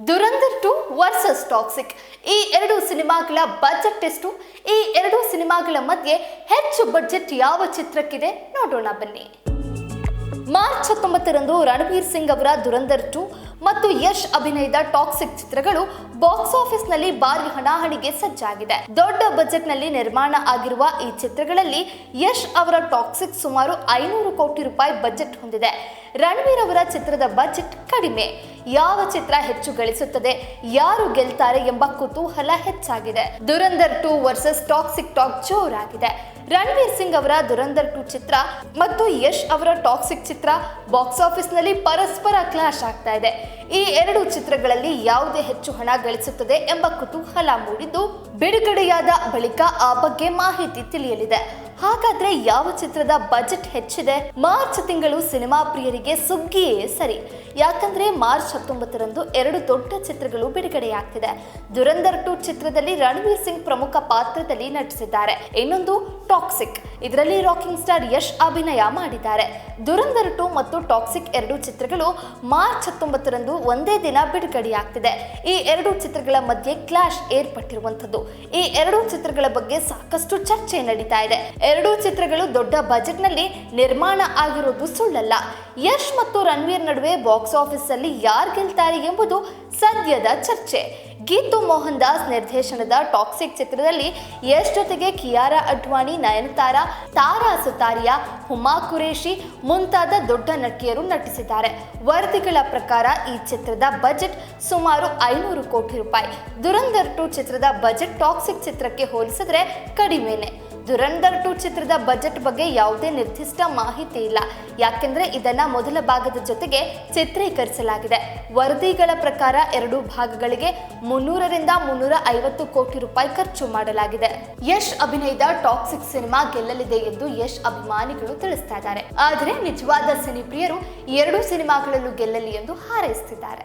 Dhurandhar 2 versus toxic ಈ ಎರಡು ಸಿನಿಮಾಗಳ ಬಜೆಟ್ ಎಷ್ಟು? ಈ ಎರಡು ಸಿನಿಮಾಗಳ ಮಧ್ಯೆ ಹೆಚ್ಚು ಬಜೆಟ್ ಯಾವ ಚಿತ್ರಕ್ಕಿದೆ ನೋಡೋಣ ಬನ್ನಿ. ಮಾರ್ಚ್ 19ರಂದು ರಣವೀರ್ ಸಿಂಗ್ ಅವರ ದುರಂಧರ್ 2 ಮತ್ತು ಯಶ್ ಅಭಿನಯದ ಟಾಕ್ಸಿಕ್ ಚಿತ್ರಗಳು ಬಾಕ್ಸ್ ಆಫೀಸ್ ನಲ್ಲಿ ಭಾರಿ ಹಣಾಹಣಿಗೆ ಸಜ್ಜಾಗಿದೆ. ದೊಡ್ಡ ಬಜೆಟ್ ನಲ್ಲಿ ನಿರ್ಮಾಣ ಆಗಿರುವ ಈ ಚಿತ್ರಗಳಲ್ಲಿ ಯಶ್ ಅವರ ಟಾಕ್ಸಿಕ್ ಸುಮಾರು 500 ಕೋಟಿ ರೂಪಾಯಿ ಬಜೆಟ್ ಹೊಂದಿದೆ. ರಣವೀರ್ ಅವರ ಚಿತ್ರದ ಬಜೆಟ್ ಕಡಿಮೆ. ಯಾವ ಚಿತ್ರ ಹೆಚ್ಚು ಗಳಿಸುತ್ತದೆ, ಯಾರು ಗೆಲ್ತಾರೆ ಎಂಬ ಕುತೂಹಲ ಹೆಚ್ಚಾಗಿದೆ. ದುರಂಧರ್ 2 ವರ್ಸಸ್ ಟಾಕ್ಸಿಕ್ ಟಾಕ್ ಜೋರಾಗಿದೆ. ರಣವೀರ್ ಸಿಂಗ್ ಅವರ ದುರಂಧರ್ 2 ಚಿತ್ರ ಮತ್ತು ಯಶ್ ಅವರ ಟಾಕ್ಸಿಕ್ ಚಿತ್ರ ಬಾಕ್ಸ್ ಆಫೀಸ್ ನಲ್ಲಿ ಪರಸ್ಪರ ಕ್ಲಾಶ್ ಆಗ್ತಾ ಇದೆ. ಈ ಎರಡು ಚಿತ್ರಗಳಲ್ಲಿ ಯಾವುದೇ ಹೆಚ್ಚು ಹಣ ಗಳಿಸುತ್ತದೆ ಎಂಬ ಕುತೂಹಲ ಮೂಡಿದ್ದು, ಬಿಡುಗಡೆಯಾದ ಬಳಿಕ ಆ ಬಗ್ಗೆ ಮಾಹಿತಿ ತಿಳಿಯಲಿದೆ. ಹಾಗಾದ್ರೆ ಯಾವ ಚಿತ್ರದ ಬಜೆಟ್ ಹೆಚ್ಚಿದೆ? ಮಾರ್ಚ್ ತಿಂಗಳು ಸಿನಿಮಾ ಪ್ರಿಯರಿಗೆ ಸುಗ್ಗಿಯೇ ಸರಿ. ಯಾಕಂದ್ರೆ ಮಾರ್ಚ್ 19ರಂದು ಎರಡು ದೊಡ್ಡ ಚಿತ್ರಗಳು ಬಿಡುಗಡೆಯಾಗ್ತಿದೆ. ದುರಂಧರ್ 2 ಚಿತ್ರದಲ್ಲಿ ರಣವೀರ್ ಸಿಂಗ್ ಪ್ರಮುಖ ಪಾತ್ರದಲ್ಲಿ ನಟಿಸಿದ್ದಾರೆ. ಇನ್ನೊಂದು ಟಾಕ್ಸಿಕ್, ಇದರಲ್ಲಿ ರಾಕಿಂಗ್ ಸ್ಟಾರ್ ಯಶ್ ಅಭಿನಯ ಮಾಡಿದ್ದಾರೆ. ದುರಂಧರ್ 2 ಮತ್ತು ಟಾಕ್ಸಿಕ್ ಎರಡು ಚಿತ್ರಗಳು ಮಾರ್ಚ್ 19ರಂದು ಒಂದೇ ದಿನ ಬಿಡುಗಡೆಯಾಗ್ತಿದೆ. ಈ ಎರಡು ಚಿತ್ರಗಳ ಮಧ್ಯೆ ಕ್ಲಾಶ್ ಏರ್ಪಟ್ಟಿರುವಂತದ್ದು. ಈ ಎರಡು ಚಿತ್ರಗಳ ಬಗ್ಗೆ ಸಾಕಷ್ಟು ಚರ್ಚೆ ನಡೀತಾ ಇದೆ. ಎರಡೂ ಚಿತ್ರಗಳು ದೊಡ್ಡ ಬಜೆಟ್ ನಲ್ಲಿ ನಿರ್ಮಾಣ ಆಗಿರೋದು ಸುಳ್ಳಲ್ಲ. ಯಶ್ ಮತ್ತು ರಣವೀರ್ ನಡುವೆ ಬಾಕ್ಸ್ ಆಫೀಸ್ ಅಲ್ಲಿ ಯಾರು ಗೆಲ್ತಾರೆ ಎಂಬುದು ಸದ್ಯದ ಚರ್ಚೆ. ಗೀತು ಮೋಹನ್ ದಾಸ್ ನಿರ್ದೇಶನದ ಟಾಕ್ಸಿಕ್ ಚಿತ್ರದಲ್ಲಿ ಯಶ್ ಜೊತೆಗೆ ಕಿಯಾರಾ ಅಡ್ವಾಣಿ, ನಯನತಾರಾ, ತಾರಾ ಸುತಾರಿಯಾ, ಹುಮಾ ಕುರೇಶಿ ಮುಂತಾದ ದೊಡ್ಡ ನಟಿಯರು ನಟಿಸಿದ್ದಾರೆ. ವರದಿಗಳ ಪ್ರಕಾರ ಈ ಚಿತ್ರದ ಬಜೆಟ್ ಸುಮಾರು 500 ಕೋಟಿ ರೂಪಾಯಿ. ದುರಂಧರ್ 2 ಚಿತ್ರದ ಬಜೆಟ್ ಟಾಕ್ಸಿಕ್ ಚಿತ್ರಕ್ಕೆ ಹೋಲಿಸಿದ್ರೆ ಕಡಿಮೆನೆ. ದುರಂಧರ್ 2 ಚಿತ್ರದ ಬಜೆಟ್ ಬಗ್ಗೆ ಯಾವುದೇ ನಿರ್ದಿಷ್ಟ ಮಾಹಿತಿ ಇಲ್ಲ. ಯಾಕೆಂದ್ರೆ ಇದನ್ನ ಮೊದಲ ಭಾಗದ ಜೊತೆಗೆ ಚಿತ್ರೀಕರಿಸಲಾಗಿದೆ. ವರದಿಗಳ ಪ್ರಕಾರ ಎರಡೂ ಭಾಗಗಳಿಗೆ 300ರಿಂದ 350 ಕೋಟಿ ರೂಪಾಯಿ ಖರ್ಚು ಮಾಡಲಾಗಿದೆ. ಯಶ್ ಅಭಿನಯದ ಟಾಕ್ಸಿಕ್ ಸಿನಿಮಾ ಗೆಲ್ಲಲಿದೆ ಎಂದು ಯಶ್ ಅಭಿಮಾನಿಗಳು ತಿಳಿಸ್ತಾ ಇದ್ದಾರೆ. ಆದರೆ ನಿಜವಾದ ಸಿನಿಪ್ರಿಯರು ಎರಡೂ ಸಿನಿಮಾಗಳಲ್ಲೂ ಗೆಲ್ಲಲಿ ಎಂದು ಹಾರೈಸುತ್ತಿದ್ದಾರೆ.